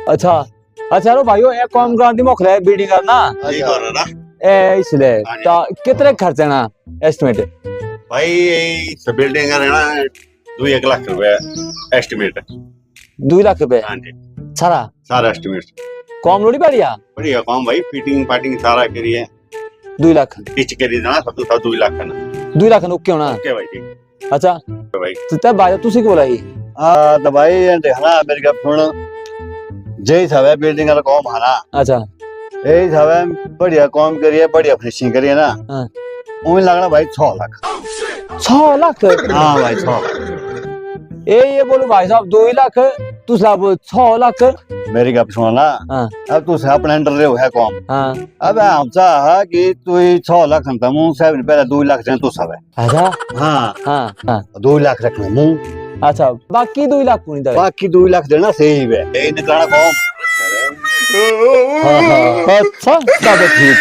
अच्छा अच्छा रो भाइयों एक काम क्रांति मोख रहा है बिल्डिंग करना ठीक हो रहा ना इसलिए तो कितने खर्च है ना एस्टिमेट भाई यही बिल्डिंग का ना 2-1 लाख रुपए एस्टिमेट 2 लाख रुपए हाँ जी सारा सारा एस्टिमेट कम लोड़ी बढ़िया बढ़िया काम भाई फिटिंग फाटिंग सारा करिए 2 लाख पिच करी ना सब तो 2 लाख ना 2 लाख ओके होना ओके भाई ठीक अच्छा भाई तो तब भाई तू सी बोला ही तो भाई ये देखना मेरी गप सुन जय सब बिल्डिंग का काम है ना अच्छा यही सब बढ़िया काम करिए बढ़िया फिनिशिंग करिए ना हाँ। उन्हें लगना भाई 6 लाख 6 लाख हाँ भाई 6 लाख ये बोलो भाई साहब 2 लाख तू साहब 6 लाख मेरी गप सुन ना हाँ। अब तू अपने अंडर रे है काम हाँ अब हम चाह कि तू 6 लाख संता मुंह से पहले 2 लाख से तू सब है अच्छा हाँ हाँ हाँ 2 लाख रखना मुंह अच्छा बाकी 2 लाख को नहीं दे बाकी 2 लाख देना सही है यही निकलना काम हाँ हाँ अच्छा तब ठीक